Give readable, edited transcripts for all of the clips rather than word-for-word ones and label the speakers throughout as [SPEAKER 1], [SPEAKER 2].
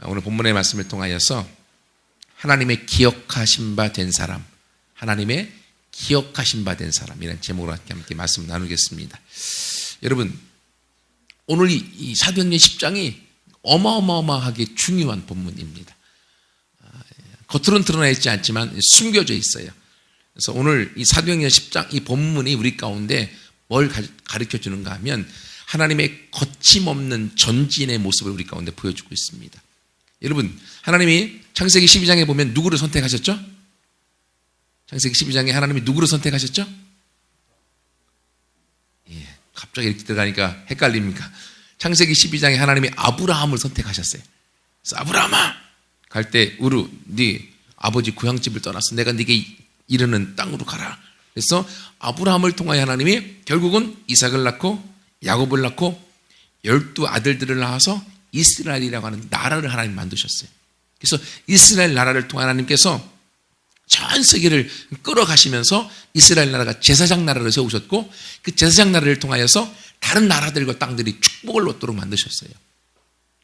[SPEAKER 1] 오늘 본문의 말씀을 통하여서 하나님의 기억하신 바 된 사람, 하나님의 기억하신 바 된 사람이라는 제목으로 함께 말씀 나누겠습니다. 여러분, 오늘 이 사도행전 10장이 어마어마하게 중요한 본문입니다. 겉으로는 드러나 있지 않지만 숨겨져 있어요. 그래서 오늘 이 사도행전 10장 이 본문이 우리 가운데 뭘 가르쳐 주는가 하면 하나님의 거침없는 전진의 모습을 우리 가운데 보여주고 있습니다. 여러분, 하나님이 창세기 12장에 보면 누구를 선택하셨죠? 창세기 12장에 하나님이 누구를 선택하셨죠? 예, 갑자기 이렇게 들어가니까 헷갈립니까? 창세기 12장에 하나님이 아브라함을 선택하셨어요. 그래서 아브라함아! 갈 때 우루, 네 아버지 고향집을 떠나서 내가 네게 이르는 땅으로 가라. 그래서 아브라함을 통하여 하나님이 결국은 이삭을 낳고 야곱을 낳고 12 아들들을 낳아서 이스라엘이라고 하는 나라를 하나님 만드셨어요. 그래서 이스라엘 나라를 통해 하나님께서 전 세계를 끌어가시면서 이스라엘 나라가 제사장 나라를 세우셨고 그 제사장 나라를 통하여서 다른 나라들과 땅들이 축복을 얻도록 만드셨어요.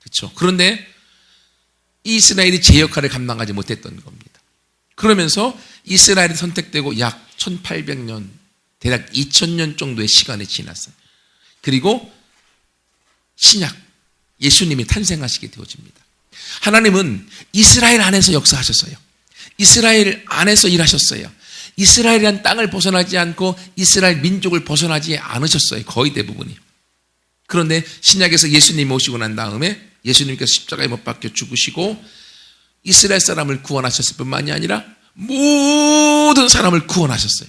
[SPEAKER 1] 그렇죠. 그런데 이스라엘이 제 역할을 감당하지 못했던 겁니다. 그러면서 이스라엘이 선택되고 약 1800년, 대략 2000년 정도의 시간이 지났어요. 그리고 신약, 예수님이 탄생하시게 되어집니다. 하나님은 이스라엘 안에서 역사하셨어요. 이스라엘 안에서 일하셨어요. 이스라엘이란 땅을 벗어나지 않고 이스라엘 민족을 벗어나지 않으셨어요. 거의 대부분이. 그런데 신약에서 예수님이 오시고 난 다음에 예수님께서 십자가에 못 박혀 죽으시고 이스라엘 사람을 구원하셨을 뿐만이 아니라 모든 사람을 구원하셨어요.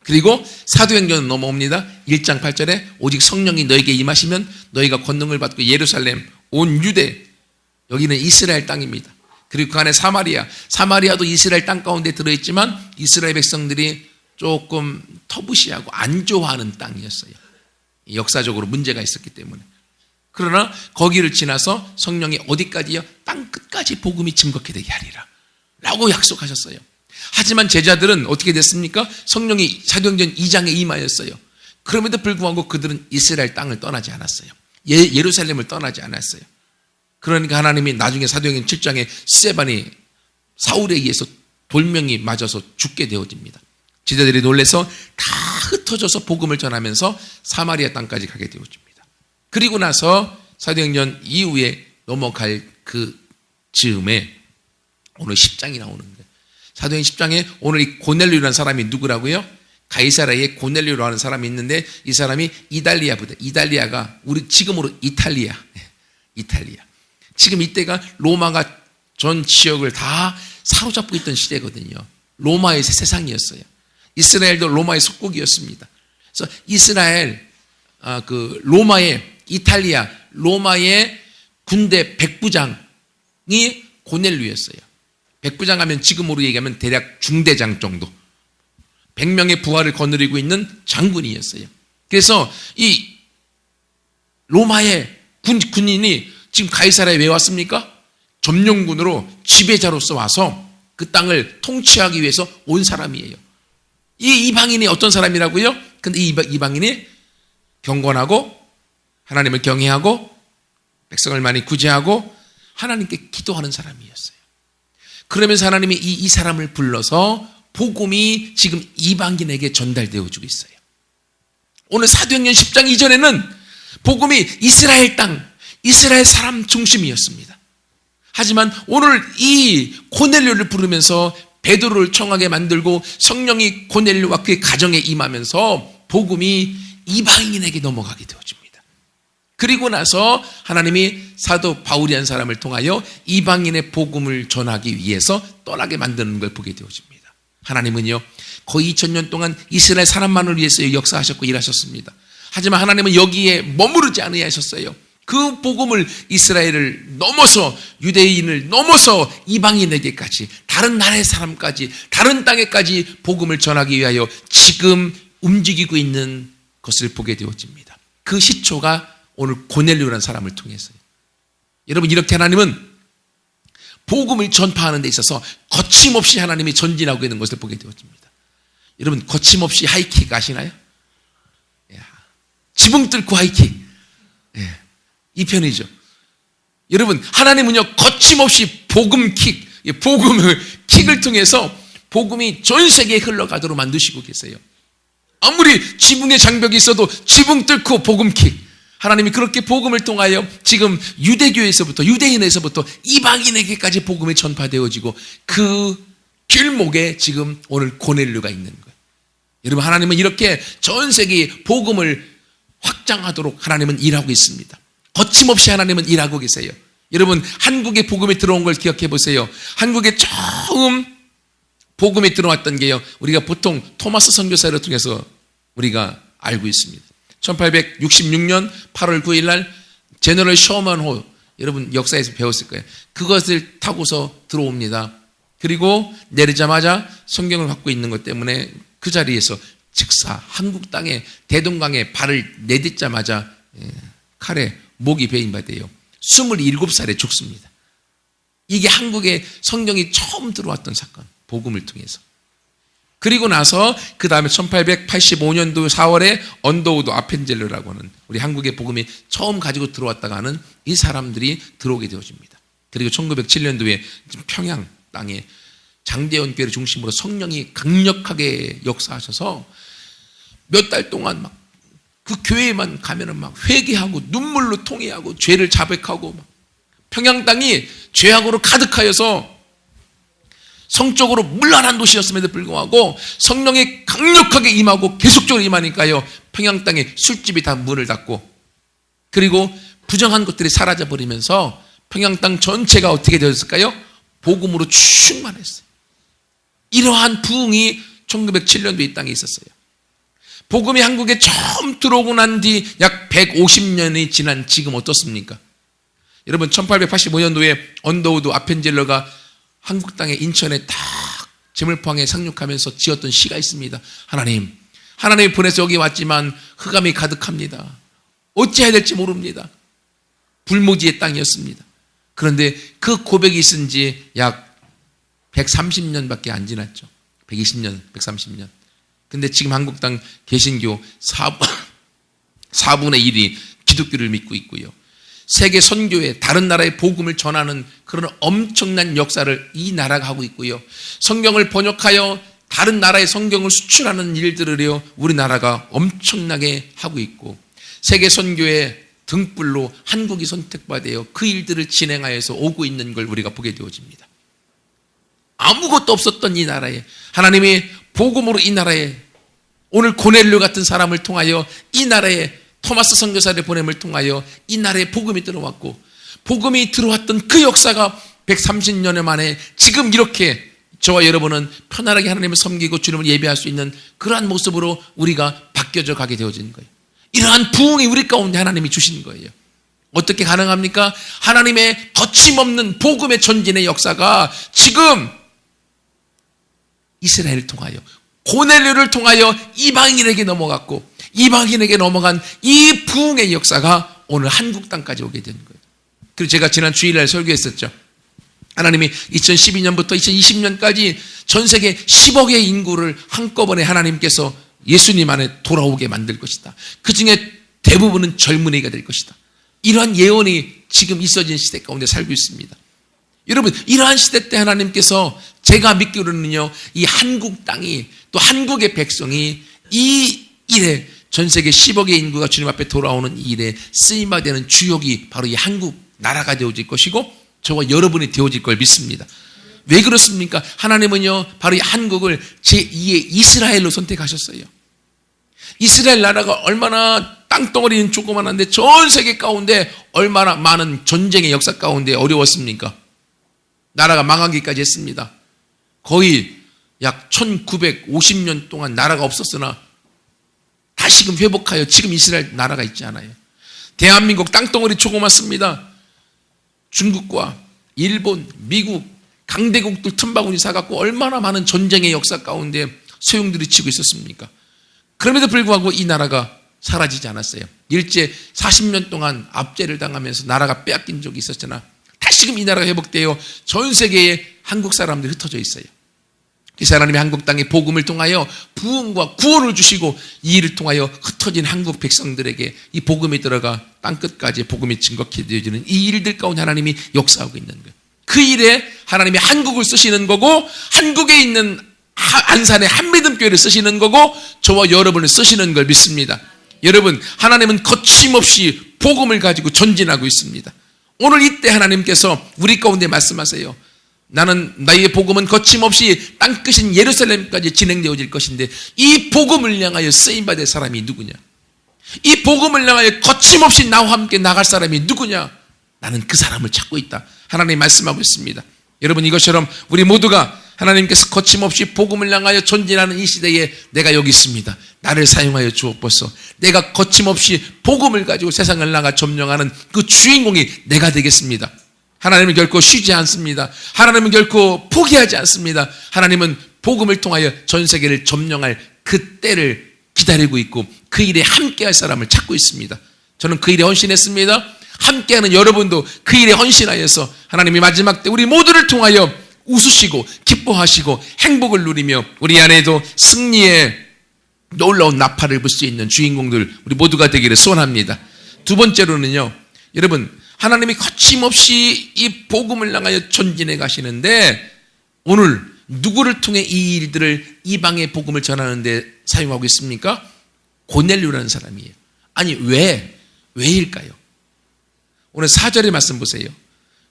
[SPEAKER 1] 그리고 사도행전은 넘어옵니다. 1장 8절에 오직 성령이 너에게 임하시면 너희가 권능을 받고 예루살렘, 온 유대, 여기는 이스라엘 땅입니다. 그리고 그 안에 사마리아도 이스라엘 땅 가운데 들어있지만 이스라엘 백성들이 조금 터부시하고 안 좋아하는 땅이었어요. 역사적으로 문제가 있었기 때문에. 그러나 거기를 지나서 성령이 어디까지요? 땅 끝까지 복음이 증거케 되게 하리라 라고 약속하셨어요. 하지만 제자들은 어떻게 됐습니까? 성령이 사도행전 2장에 임하였어요. 그럼에도 불구하고 그들은 이스라엘 땅을 떠나지 않았어요. 예루살렘을 떠나지 않았어요. 그러니까 하나님이 나중에 사도행전 7장에 스데반이 사울에 의해서 돌명이 맞아서 죽게 되어집니다. 제자들이 놀라서 다 흩어져서 복음을 전하면서 사마리아 땅까지 가게 되어집니다. 그리고 나서 사도행전 이후에 넘어갈 그 즈음에 오늘 10장이 나오는 거예요. 사도행전 10장에 오늘 이 고넬료라는 사람이 누구라고요? 가이사라에 고넬료라고 하는 사람이 있는데 이 사람이 이달리아 부대, 이달리아가 우리 지금으로 이탈리아. 지금 이때가 로마가 전 지역을 다 사로잡고 있던 시대거든요. 로마의 세상이었어요. 이스라엘도 로마의 속국이었습니다. 그래서 이스라엘, 로마의 이탈리아, 로마의 군대 백부장이 고넬료였어요. 백부장 하면 지금으로 얘기하면 대략 중대장 정도. 100명의 부하를 거느리고 있는 장군이었어요. 그래서 이 로마의 군인이 지금 가이사라에 왜 왔습니까? 점령군으로 지배자로서 와서 그 땅을 통치하기 위해서 온 사람이에요. 이 이방인이 어떤 사람이라고요? 근데 이 이방인이 경건하고 하나님을 경외하고 백성을 많이 구제하고 하나님께 기도하는 사람이었어요. 그러면서 하나님이 이 사람을 불러서 복음이 지금 이방인에게 전달되어지고 있어요. 오늘 사도행전 10장 이전에는 복음이 이스라엘 땅, 이스라엘 사람 중심이었습니다. 하지만 오늘 이 고넬료를 부르면서 베드로를 청하게 만들고 성령이 고넬료와 그의 가정에 임하면서 복음이 이방인에게 넘어가게 되어집니다. 그리고 나서 하나님이 사도 바울이라는 사람을 통하여 이방인의 복음을 전하기 위해서 떠나게 만드는 걸 보게 되어집니다. 하나님은요 거의 2000년 동안 이스라엘 사람만을 위해서 역사하셨고 일하셨습니다. 하지만 하나님은 여기에 머무르지 않으셨어요. 그 복음을 이스라엘을 넘어서 유대인을 넘어서 이방인에게까지 다른 나라의 사람까지 다른 땅에까지 복음을 전하기 위하여 지금 움직이고 있는 것을 보게 되어집니다. 그 시초가 오늘 고넬료라는 사람을 통해서요. 여러분, 이렇게 하나님은 복음을 전파하는 데 있어서 거침없이 하나님이 전진하고 있는 것을 보게 되어집니다. 여러분, 거침없이 하이킥 아시나요? 지붕 뚫고 하이킥. 이 편이죠. 여러분, 하나님은요, 거침없이 복음을 킥을 통해서 복음이 전 세계에 흘러가도록 만드시고 계세요. 아무리 지붕에 장벽이 있어도 지붕 뚫고 복음킥. 하나님이 그렇게 복음을 통하여 지금 유대교에서부터, 유대인에서부터 이방인에게까지 복음이 전파되어지고 그 길목에 지금 오늘 고넬료가 있는 거예요. 여러분, 하나님은 이렇게 전 세계에 복음을 확장하도록 하나님은 일하고 있습니다. 거침없이 하나님은 일하고 계세요. 여러분, 한국에 복음이 들어온 걸 기억해 보세요. 한국에 처음 복음이 들어왔던 게요, 우리가 보통 토마스 선교사를 통해서 우리가 알고 있습니다. 1866년 8월 9일 날 제너럴 셔먼호, 여러분 역사에서 배웠을 거예요. 그것을 타고서 들어옵니다. 그리고 내리자마자 성경을 갖고 있는 것 때문에 그 자리에서 즉사 한국 땅에 대동강에 발을 내딛자마자 칼에 목이 베임받아요. 27살에 죽습니다. 이게 한국에 성경이 처음 들어왔던 사건, 복음을 통해서. 그리고 나서 그 다음에 1885년도 4월에 언더우드 아펜젤러라고 하는 우리 한국의 복음이 처음 가지고 들어왔다가 하는 이 사람들이 들어오게 되어집니다. 그리고 1907년도에 평양 땅에 장대원 교회를 중심으로 성령이 강력하게 역사하셔서 몇 달 동안 막 그 교회에만 가면은 막 회개하고 눈물로 통회하고 죄를 자백하고 막 평양 땅이 죄악으로 가득하여서 성적으로 문란한 도시였음에도 불구하고 성령이 강력하게 임하고 계속적으로 임하니까요, 평양 땅에 술집이 다 문을 닫고 그리고 부정한 것들이 사라져버리면서 평양 땅 전체가 어떻게 되었을까요? 복음으로 충만했어요. 이러한 부흥이 1907년도에 이 땅에 있었어요. 복음이 한국에 처음 들어오고 난 뒤 약 150년이 지난 지금 어떻습니까? 여러분, 1885년도에 언더우드 아펜젤러가 한국 땅에 인천에 딱 제물포항에 상륙하면서 지었던 시가 있습니다. 하나님이 보내서 여기 왔지만 흑암이 가득합니다. 어찌해야 될지 모릅니다. 불모지의 땅이었습니다. 그런데 그 고백이 있은 지 약 130년밖에 안 지났죠. 120년, 130년. 근데 지금 한국 땅 개신교 4분의 1이 기독교를 믿고 있고요. 세계 선교에 다른 나라의 복음을 전하는 그런 엄청난 역사를 이 나라가 하고 있고요. 성경을 번역하여 다른 나라의 성경을 수출하는 일들을요, 우리나라가 엄청나게 하고 있고, 세계 선교의 등불로 한국이 선택받아요. 그 일들을 진행하여서 오고 있는 걸 우리가 보게 되어집니다. 아무것도 없었던 이 나라에 하나님이 복음으로 이 나라에 오늘 고넬료 같은 사람을 통하여 이 나라에 토마스 선교사를 보냄을 통하여 이 나라에 복음이 들어왔고, 복음이 들어왔던 그 역사가 130년 만에 지금 이렇게 저와 여러분은 편안하게 하나님을 섬기고 주님을 예배할 수 있는 그러한 모습으로 우리가 바뀌어져 가게 되어진 거예요. 이러한 부흥이 우리 가운데 하나님이 주신 거예요. 어떻게 가능합니까? 하나님의 거침없는 복음의 전진의 역사가 지금 이스라엘을 통하여, 고넬료를 통하여 이방인에게 넘어갔고, 이방인에게 넘어간 이 부흥의 역사가 오늘 한국 땅까지 오게 된 거예요. 그리고 제가 지난 주일날 설교했었죠. 하나님이 2012년부터 2020년까지 전 세계 10억의 인구를 한꺼번에 하나님께서 예수님 안에 돌아오게 만들 것이다. 그 중에 대부분은 젊은이가 될 것이다. 이러한 예언이 지금 있어진 시대 가운데 살고 있습니다. 여러분, 이러한 시대 때 하나님께서 제가 믿기로는요, 이 한국 땅이 또 한국의 백성이 이 일에 전 세계 10억의 인구가 주님 앞에 돌아오는 이 일에 쓰임받는 주역이 바로 이 한국 나라가 되어질 것이고 저와 여러분이 되어질 걸 믿습니다. 왜 그렇습니까? 하나님은요, 바로 이 한국을 제2의 이스라엘로 선택하셨어요. 이스라엘 나라가 얼마나 땅덩어리는 조그만한데 전 세계 가운데 얼마나 많은 전쟁의 역사 가운데 어려웠습니까? 나라가 망하기까지 했습니다. 거의 약 1950년 동안 나라가 없었으나 다시금 회복하여 지금 이스라엘 나라가 있지 않아요. 대한민국 땅덩어리 조그맣습니다. 중국과 일본, 미국, 강대국들 틈바구니 사갖고 얼마나 많은 전쟁의 역사 가운데 소용들이 치고 있었습니까? 그럼에도 불구하고 이 나라가 사라지지 않았어요. 일제 40년 동안 압제를 당하면서 나라가 빼앗긴 적이 있었잖아. 다시금 이 나라가 회복되어 전 세계에 한국 사람들이 흩어져 있어요. 그래서 하나님이 한국 땅에 복음을 통하여 부흥과 구원을 주시고 이 일을 통하여 흩어진 한국 백성들에게 이 복음이 들어가 땅끝까지 복음이 증거케 되어지는 이 일들 가운데 하나님이 역사하고 있는 거예요. 그 일에 하나님이 한국을 쓰시는 거고 한국에 있는 안산의 한미듬교회를 쓰시는 거고 저와 여러분을 쓰시는 걸 믿습니다. 여러분, 하나님은 거침없이 복음을 가지고 전진하고 있습니다. 오늘 이때 하나님께서 우리 가운데 말씀하세요. 나는 나의 복음은 거침없이 땅끝인 예루살렘까지 진행되어질 것인데 이 복음을 향하여 쓰임받을 사람이 누구냐? 이 복음을 향하여 거침없이 나와 함께 나갈 사람이 누구냐? 나는 그 사람을 찾고 있다. 하나님이 말씀하고 있습니다. 여러분, 이것처럼 우리 모두가 하나님께서 거침없이 복음을 향하여 전진하는 이 시대에 내가 여기 있습니다. 나를 사용하여 주옵소서. 내가 거침없이 복음을 가지고 세상을 나가 점령하는 그 주인공이 내가 되겠습니다. 하나님은 결코 쉬지 않습니다. 하나님은 결코 포기하지 않습니다. 하나님은 복음을 통하여 전 세계를 점령할 그 때를 기다리고 있고 그 일에 함께할 사람을 찾고 있습니다. 저는 그 일에 헌신했습니다. 함께하는 여러분도 그 일에 헌신하여서 하나님이 마지막 때 우리 모두를 통하여 웃으시고 기뻐하시고 행복을 누리며 우리 안에도 승리의 놀라운 나팔을 불 수 있는 주인공들 우리 모두가 되기를 소원합니다. 두 번째로는요, 여러분, 하나님이 거침없이 이 복음을 향하여 전진해 가시는데 오늘 누구를 통해 이 일들을 이방의 복음을 전하는데 사용하고 있습니까? 고넬료라는 사람이에요. 아니, 왜일까요? 오늘 4절의 말씀 보세요.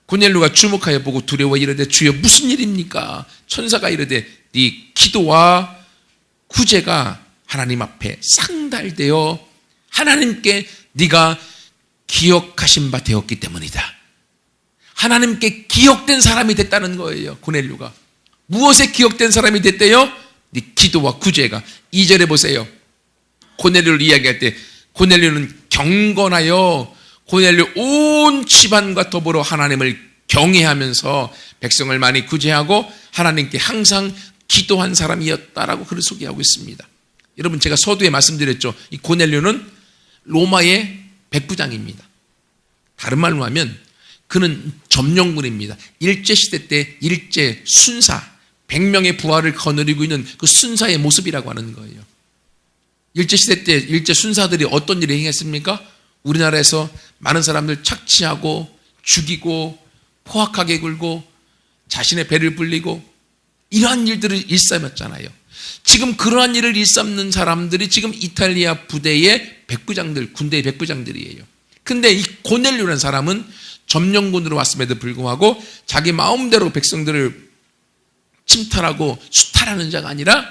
[SPEAKER 1] 고넬료가 주목하여 보고 두려워 이르되 주여 무슨 일입니까? 천사가 이르되 네 기도와 구제가 하나님 앞에 상달되어 하나님께 네가 기억하신 바 되었기 때문이다. 하나님께 기억된 사람이 됐다는 거예요. 고넬료가 무엇에 기억된 사람이 됐대요? 네 기도와 구제가. 2절에 보세요. 고넬료를 이야기할 때 고넬료는 경건하여 고넬료 온 집안과 더불어 하나님을 경외하면서 백성을 많이 구제하고 하나님께 항상 기도한 사람이었다라고 그를 소개하고 있습니다. 여러분, 제가 서두에 말씀드렸죠. 이 고넬료는 로마의 백부장입니다. 다른 말로 하면 그는 점령군입니다. 일제시대 때 일제 순사 100명의 부하를 거느리고 있는 그 순사의 모습이라고 하는 거예요. 일제시대 때 일제 순사들이 어떤 일을 행했습니까? 우리나라에서 많은 사람들 착취하고 죽이고 포악하게 굴고 자신의 배를 불리고 이러한 일들을 일삼았잖아요. 지금 그러한 일을 일삼는 사람들이 지금 이탈리아 부대의 백부장들, 군대의 백부장들이에요. 근데 이 고넬료라는 사람은 점령군으로 왔음에도 불구하고 자기 마음대로 백성들을 침탈하고 수탈하는 자가 아니라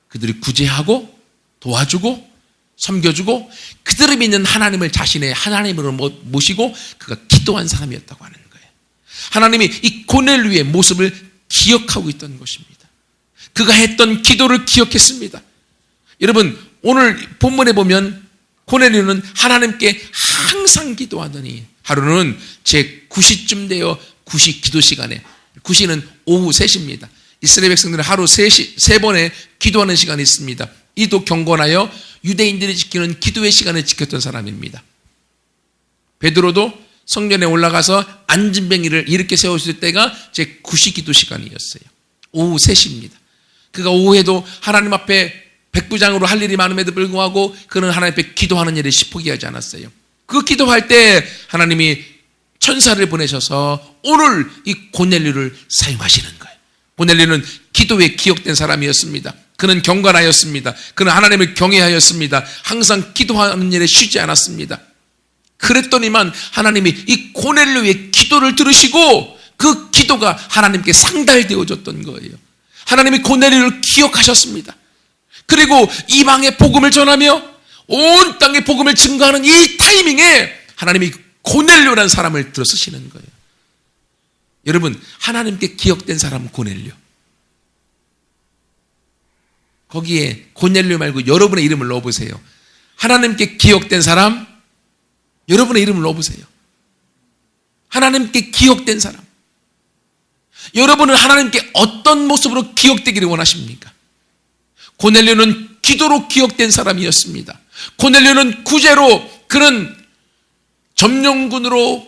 [SPEAKER 1] 그들이 구제하고 도와주고 섬겨주고 그들을 믿는 하나님을 자신의 하나님으로 모시고 그가 기도한 사람이었다고 하는 거예요. 하나님이 이 고넬료의 모습을 기억하고 있던 것입니다. 그가 했던 기도를 기억했습니다. 여러분, 오늘 본문에 보면 고넬료는 하나님께 항상 기도하더니 하루는 제 9시쯤 되어 9시 기도 시간에, 9시는 오후 3시입니다. 이스라엘 백성들은 하루 3번의 기도하는 시간이 있습니다. 이도 경건하여 유대인들이 지키는 기도의 시간을 지켰던 사람입니다. 베드로도 성전에 올라가서 안진뱅이를 이렇게 세웠을 때가 제 9시 기도 시간이었어요. 오후 3시입니다. 그가 오후에도 하나님 앞에 백부장으로 할 일이 많음에도 불구하고 그는 하나님 앞에 기도하는 일을 포기하지 않았어요. 그 기도할 때 하나님이 천사를 보내셔서 오늘 이 고넬료를 사용하시는 거예요. 고넬료는 기도에 기억된 사람이었습니다. 그는 경건하였습니다. 그는 하나님을 경외하였습니다. 항상 기도하는 일에 쉬지 않았습니다. 그랬더니만 하나님이 이 고넬료의 기도를 들으시고 그 기도가 하나님께 상달되어졌던 거예요. 하나님이 고넬료를 기억하셨습니다. 그리고 이방의 복음을 전하며 온 땅의 복음을 증거하는 이 타이밍에 하나님이 고넬료라는 사람을 들어 쓰시는 거예요. 여러분, 하나님께 기억된 사람은 고넬료. 거기에 고넬료 말고 여러분의 이름을 넣어보세요. 하나님께 기억된 사람, 여러분의 이름을 넣어보세요. 하나님께 기억된 사람. 여러분은 하나님께 어떤 모습으로 기억되기를 원하십니까? 고넬료는 기도로 기억된 사람이었습니다. 고넬료는 구제로, 그는 점령군으로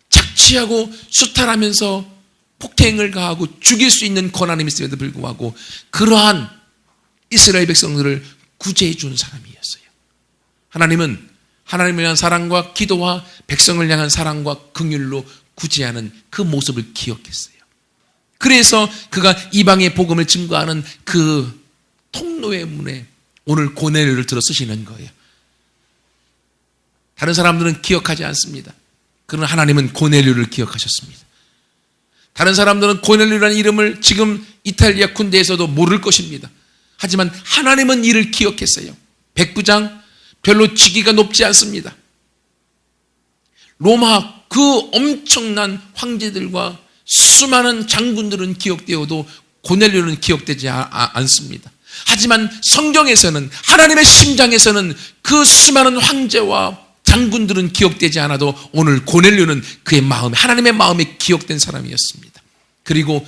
[SPEAKER 1] 착취하고 수탈하면서 폭행을 가하고 죽일 수 있는 권한이 있음에도 불구하고 그러한 이스라엘 백성들을 구제해 준 사람이었어요. 하나님은 하나님을 향한 사랑과 기도와 백성을 향한 사랑과 긍휼로 구제하는 그 모습을 기억했어요. 그래서 그가 이방의 복음을 증거하는 그 통로의 문에 오늘 고넬료를 들어 쓰시는 거예요. 다른 사람들은 기억하지 않습니다. 그러나 하나님은 고넬료를 기억하셨습니다. 다른 사람들은 고넬료라는 이름을 지금 이탈리아 군대에서도 모를 것입니다. 하지만 하나님은 이를 기억했어요. 백부장 별로 직위가 높지 않습니다. 로마 그 엄청난 황제들과 수많은 장군들은 기억되어도 고넬료는 기억되지 않습니다. 하지만 성경에서는 하나님의 심장에서는 그 수많은 황제와 장군들은 기억되지 않아도 오늘 고넬료는 그의 마음에 하나님의 마음에 기억된 사람이었습니다. 그리고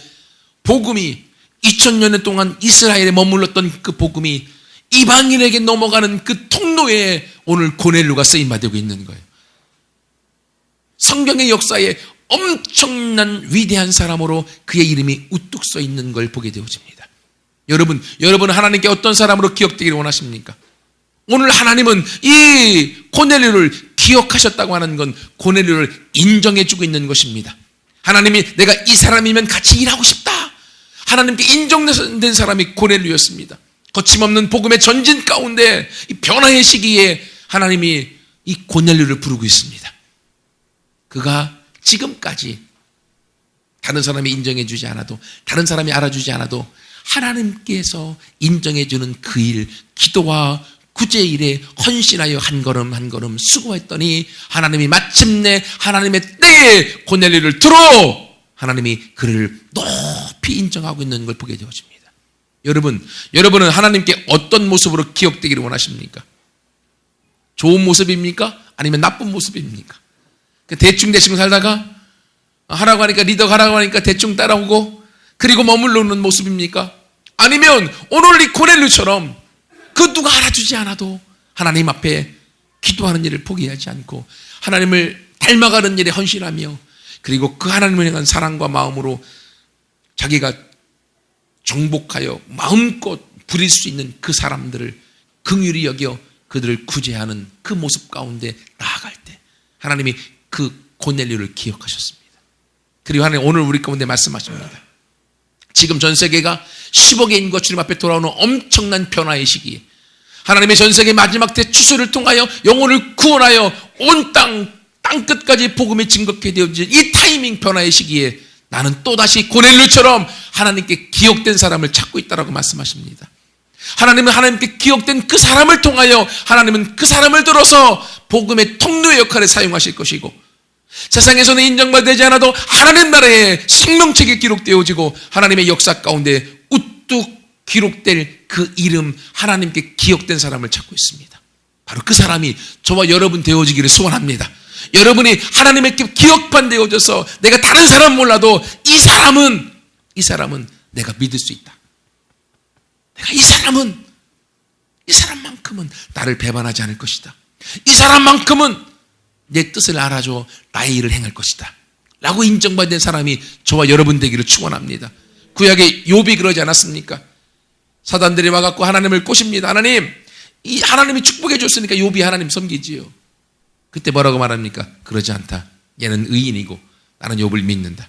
[SPEAKER 1] 복음이 2000년 동안 이스라엘에 머물렀던 그 복음이 이방인에게 넘어가는 그 통로에 오늘 고넬료가 쓰임받고 있는 거예요. 성경의 역사에 엄청난 위대한 사람으로 그의 이름이 우뚝 서 있는 걸 보게 되어집니다. 여러분은 하나님께 어떤 사람으로 기억되기를 원하십니까? 오늘 하나님은 이 고넬료를 기억하셨다고 하는 건 고넬료를 인정해주고 있는 것입니다. 하나님이 내가 이 사람이면 같이 일하고 싶다. 하나님께 인정된 사람이 고넬료였습니다. 거침없는 복음의 전진 가운데 이 변화의 시기에 하나님이 이 고넬료를 부르고 있습니다. 그가 지금까지 다른 사람이 인정해주지 않아도 다른 사람이 알아주지 않아도 하나님께서 인정해주는 그 일, 기도와 구제 일에 헌신하여 한 걸음 한 걸음 수고했더니 하나님이 마침내 하나님의 때에 고넬료를 들어 하나님이 그를 높이 인정하고 있는 걸 보게 되어집니다. 여러분은 하나님께 어떤 모습으로 기억되기를 원하십니까? 좋은 모습입니까? 아니면 나쁜 모습입니까? 대충 살다가 하라고 하니까 리더가 하라고 하니까 대충 따라오고 그리고 머물러 있는 모습입니까? 아니면 오늘 이 고넬료처럼 그 누가 알아주지 않아도 하나님 앞에 기도하는 일을 포기하지 않고 하나님을 닮아가는 일에 헌신하며 그리고 그 하나님을 향한 사랑과 마음으로 자기가 정복하여 마음껏 부릴 수 있는 그 사람들을 긍휼히 여겨 그들을 구제하는 그 모습 가운데 나아갈 때 하나님이 그 고넬료를 기억하셨습니다. 그리고 하나님 오늘 우리 가운데 말씀하십니다. 지금 전 세계가 10억의 인구가 주님 앞에 돌아오는 엄청난 변화의 시기에 하나님의 전 세계 마지막 때 추수를 통하여 영혼을 구원하여 온 땅끝까지 복음이 증거케 되어질 이 타이밍 변화의 시기에 나는 또다시 고넬료처럼 하나님께 기억된 사람을 찾고 있다라고 말씀하십니다. 하나님은 하나님께 기억된 그 사람을 통하여 하나님은 그 사람을 들어서 복음의 통로의 역할에 사용하실 것이고 세상에서는 인정받지 않아도 하나님 나라의 생명책에 기록되어지고 하나님의 역사 가운데 우뚝 기록될 그 이름 하나님께 기억된 사람을 찾고 있습니다. 바로 그 사람이 저와 여러분 되어지기를 소원합니다. 여러분이 하나님께 기억판 되어져서 내가 다른 사람 몰라도 이 사람은 내가 믿을 수 있다. 내가 이 사람만큼은 나를 배반하지 않을 것이다. 이 사람만큼은 내 뜻을 알아줘 나의 일을 행할 것이다 라고 인정받는 사람이 저와 여러분 되기를 축원합니다. 구약의 욥이 그러지 않았습니까? 사단들이 와갖고 하나님을 꼬십니다. 하나님이 축복해 줬으니까 욥이 하나님 섬기지요. 그때 뭐라고 말합니까? 그러지 않다. 얘는 의인이고 나는 욥을 믿는다.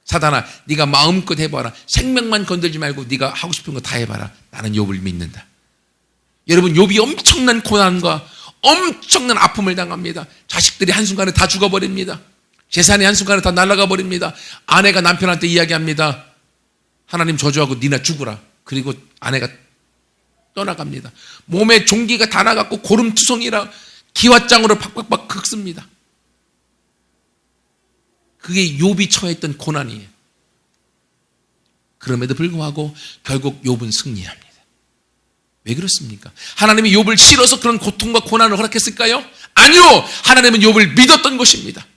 [SPEAKER 1] 사단아, 네가 마음껏 해봐라. 생명만 건들지 말고 네가 하고 싶은 거 다 해봐라. 나는 욥을 믿는다. 여러분, 욥이 엄청난 고난과 엄청난 아픔을 당합니다. 자식들이 한순간에 다 죽어버립니다. 재산이 한순간에 다 날아가 버립니다. 아내가 남편한테 이야기합니다. 하나님 저주하고 니나 죽으라. 그리고 아내가 떠나갑니다. 몸에 종기가 다 나갔고 고름투성이라 기왓장으로 팍팍팍 긁습니다. 그게 욥이 처했던 고난이에요. 그럼에도 불구하고 결국 욥은 승리합니다. 왜 그렇습니까? 하나님이 욥을 싫어서 그런 고통과 고난을 허락했을까요? 아니요! 하나님은 욥을 믿었던 것입니다.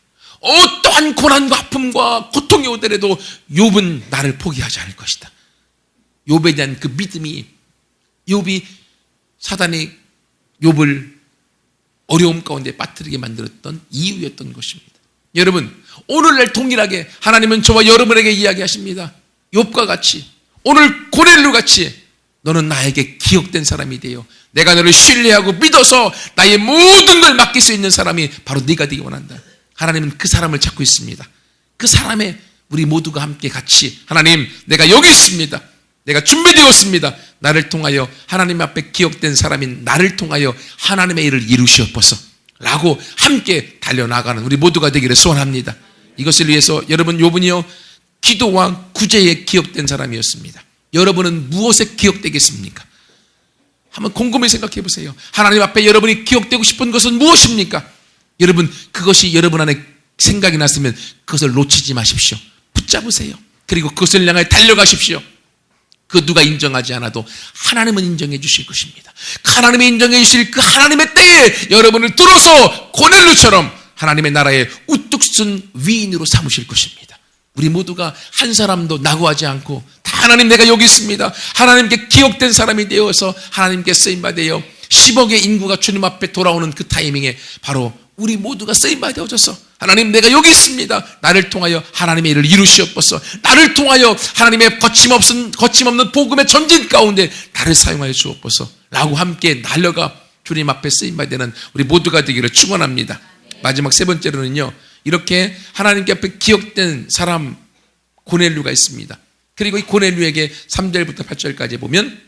[SPEAKER 1] 어떠한 고난과 아픔과 고통이 오더라도 욥은 나를 포기하지 않을 것이다. 욥에 대한 그 믿음이 욥이 사단이 욥을 어려움 가운데 빠뜨리게 만들었던 이유였던 것입니다. 여러분, 오늘날 동일하게 하나님은 저와 여러분에게 이야기하십니다. 욥과 같이, 오늘 고넬료 같이 너는 나에게 기억된 사람이 되어 내가 너를 신뢰하고 믿어서 나의 모든 걸 맡길 수 있는 사람이 바로 네가 되기 원한다. 하나님은 그 사람을 찾고 있습니다. 그 사람에 우리 모두가 함께 같이, 하나님, 내가 여기 있습니다. 내가 준비되었습니다. 나를 통하여 하나님 앞에 기억된 사람인 나를 통하여 하나님의 일을 이루시옵소서 라고 함께 달려나가는 우리 모두가 되기를 소원합니다. 이것을 위해서 여러분, 욥은요 기도와 구제에 기억된 사람이었습니다. 여러분은 무엇에 기억되겠습니까? 한번 곰곰이 생각해 보세요. 하나님 앞에 여러분이 기억되고 싶은 것은 무엇입니까? 여러분, 그것이 여러분 안에 생각이 났으면 그것을 놓치지 마십시오. 붙잡으세요. 그리고 그것을 향해 달려가십시오. 그 누가 인정하지 않아도 하나님은 인정해 주실 것입니다. 하나님이 인정해 주실 그 하나님의 때에 여러분을 들어서 고넬료처럼 하나님의 나라에 우뚝 쓴 위인으로 삼으실 것입니다. 우리 모두가 한 사람도 낙오하지 않고 다 하나님, 내가 여기 있습니다. 하나님께 기억된 사람이 되어서 하나님께 쓰임받아요. 10억의 인구가 주님 앞에 돌아오는 그 타이밍에 바로 우리 모두가 쓰임받아져서 하나님, 내가 여기 있습니다. 나를 통하여 하나님의 일을 이루시옵소서. 나를 통하여 하나님의 거침없는 복음의 전진 가운데 나를 사용하여 주옵소서 라고 함께 달려가 주님 앞에 쓰임받는 우리 모두가 되기를 축원합니다. 마지막 세 번째로는요, 이렇게 하나님께 앞에 기억된 사람 고넬료가 있습니다. 그리고 이 고넬료에게 3절부터 8절까지 보면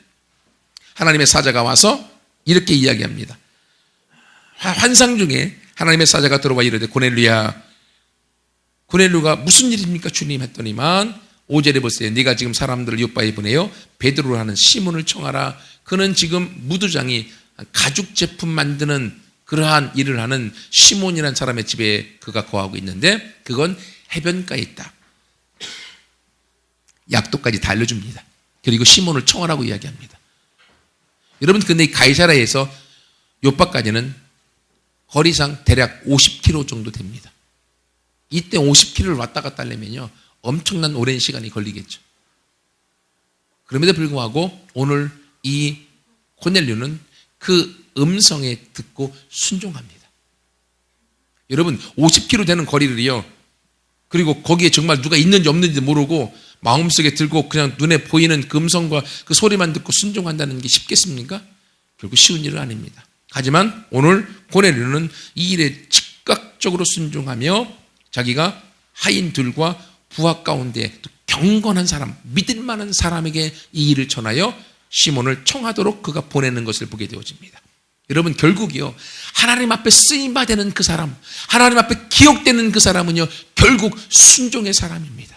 [SPEAKER 1] 하나님의 사자가 와서 이렇게 이야기합니다. 환상 중에 하나님의 사자가 들어와 이르되, 고넬료야. 고넬료가 무슨 일입니까 주님 했더니만 5절에 보세요. 네가 지금 사람들을 요바에 보내요 베드로로 하는 시몬을 청하라. 그는 지금 무두장이 가죽 제품 만드는 그러한 일을 하는 시몬이라는 사람의 집에 그가 거하고 있는데 그건 해변가에 있다. 약도까지 다 알려줍니다. 그리고 시몬을 청하라고 이야기합니다. 여러분, 근데 이 가이사라에서 요바까지는 거리상 대략 50km 정도 됩니다. 이때 50km를 왔다 갔다 하려면요 엄청난 오랜 시간이 걸리겠죠. 그럼에도 불구하고 오늘 이 고넬료는 그 음성에 듣고 순종합니다. 여러분, 50km 되는 거리를요, 그리고 거기에 정말 누가 있는지 없는지 모르고 마음속에 들고 그냥 눈에 보이는 그 음성과 그 소리만 듣고 순종한다는 게 쉽겠습니까? 결국 쉬운 일은 아닙니다. 하지만 오늘 고넬료는 이 일에 즉각적으로 순종하며 자기가 하인들과 부하 가운데 또 경건한 사람, 믿을 만한 사람에게 이 일을 전하여 시몬을 청하도록 그가 보내는 것을 보게 되어집니다. 여러분, 결국이요, 하나님 앞에 쓰임받는 그 사람, 하나님 앞에 기억되는 그 사람은요 결국 순종의 사람입니다.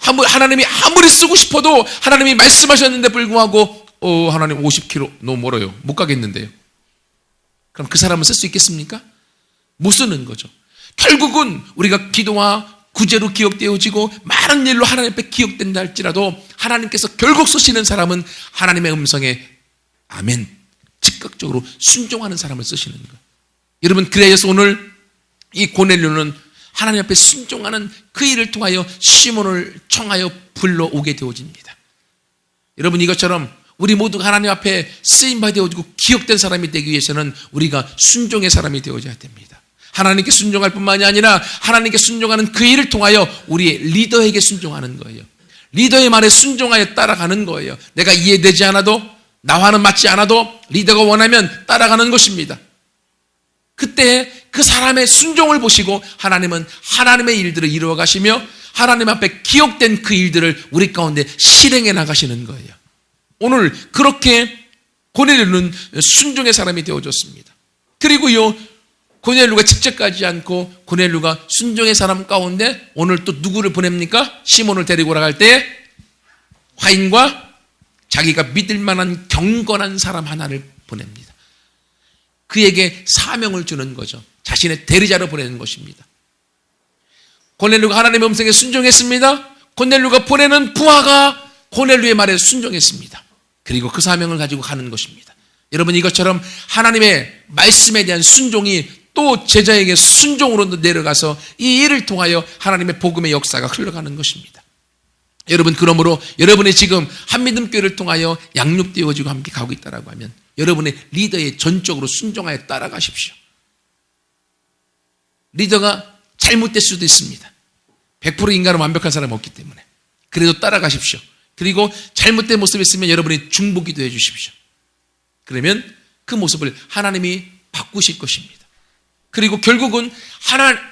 [SPEAKER 1] 하나님이 아무리 쓰고 싶어도 하나님이 말씀하셨는데 불구하고 하나님 50km 너무 멀어요, 못 가겠는데요. 그럼 그 사람은 쓸 수 있겠습니까? 못 쓰는 거죠. 결국은 우리가 기도와 구제로 기억되어지고 많은 일로 하나님 앞에 기억된다 할지라도 하나님께서 결국 쓰시는 사람은 하나님의 음성에 아멘, 즉각적으로 순종하는 사람을 쓰시는 거예요. 여러분, 그래서 오늘 이 고넬료는 하나님 앞에 순종하는 그 일을 통하여 시몬을 청하여 불러오게 되어집니다. 여러분, 이것처럼 우리 모두가 하나님 앞에 쓰임받아오고 기억된 사람이 되기 위해서는 우리가 순종의 사람이 되어져야 됩니다. 하나님께 순종할 뿐만이 아니라 하나님께 순종하는 그 일을 통하여 우리의 리더에게 순종하는 거예요. 리더의 말에 순종하여 따라가는 거예요. 내가 이해되지 않아도, 나와는 맞지 않아도 리더가 원하면 따라가는 것입니다. 그때 그 사람의 순종을 보시고 하나님은 하나님의 일들을 이루어 가시며 하나님 앞에 기억된 그 일들을 우리 가운데 실행해 나가시는 거예요. 오늘 그렇게 고넬료는 순종의 사람이 되어졌습니다. 그리고요, 고넬료가 직접 가지 않고 고넬료가 순종의 사람 가운데 오늘 또 누구를 보냅니까? 시몬을 데리고 나갈 때 화인과 자기가 믿을 만한 경건한 사람 하나를 보냅니다. 그에게 사명을 주는 거죠. 자신의 대리자로 보내는 것입니다. 고넬료가 하나님의 음성에 순종했습니다. 고넬료가 보내는 부하가 고넬료의 말에 순종했습니다. 그리고 그 사명을 가지고 가는 것입니다. 여러분, 이것처럼 하나님의 말씀에 대한 순종이 또 제자에게 순종으로 내려가서 이 일을 통하여 하나님의 복음의 역사가 흘러가는 것입니다. 여러분, 그러므로 여러분이 지금 한믿음교회를 통하여 양육되어지고 함께 가고 있다고 하면 여러분의 리더에 전적으로 순종하여 따라가십시오. 리더가 잘못될 수도 있습니다. 100% 인간은 완벽한 사람이 없기 때문에. 그래도 따라가십시오. 그리고 잘못된 모습이 있으면 여러분이 중보기도 해 주십시오. 그러면 그 모습을 하나님이 바꾸실 것입니다. 그리고 결국은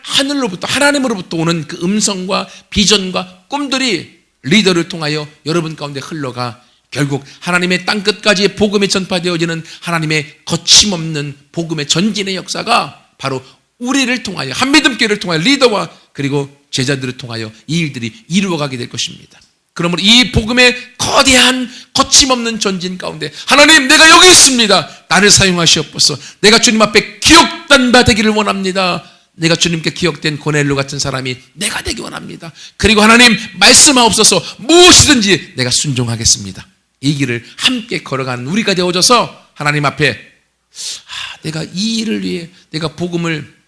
[SPEAKER 1] 하늘로부터, 하나님으로부터 오는 그 음성과 비전과 꿈들이 리더를 통하여 여러분 가운데 흘러가 결국 하나님의 땅끝까지 복음이 전파되어지는 하나님의 거침없는 복음의 전진의 역사가 바로 우리를 통하여, 한미듬교회를 통하여 리더와 그리고 제자들을 통하여 이 일들이 이루어가게 될 것입니다. 그러므로 이 복음의 거대한 거침없는 전진 가운데 하나님, 내가 여기 있습니다. 나를 사용하시옵소서. 내가 주님 앞에 기억된 바 되기를 원합니다. 내가 주님께 기억된 고넬료 같은 사람이 내가 되기 원합니다. 그리고 하나님, 말씀하옵소서. 무엇이든지 내가 순종하겠습니다. 이 길을 함께 걸어가는 우리가 되어져서 하나님 앞에 내가 이 일을 위해, 내가 복음을,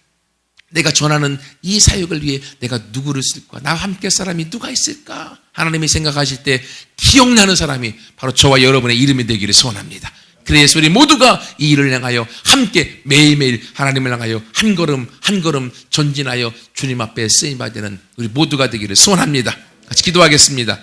[SPEAKER 1] 내가 전하는 이 사역을 위해 내가 누구를 쓸까? 나와 함께 사람이 누가 있을까? 하나님이 생각하실 때 기억나는 사람이 바로 저와 여러분의 이름이 되기를 소원합니다. 그래서 우리 모두가 이 일을 향하여 함께 매일매일 하나님을 향하여 한 걸음 한 걸음 전진하여 주님 앞에 쓰임받는 우리 모두가 되기를 소원합니다. 같이 기도하겠습니다.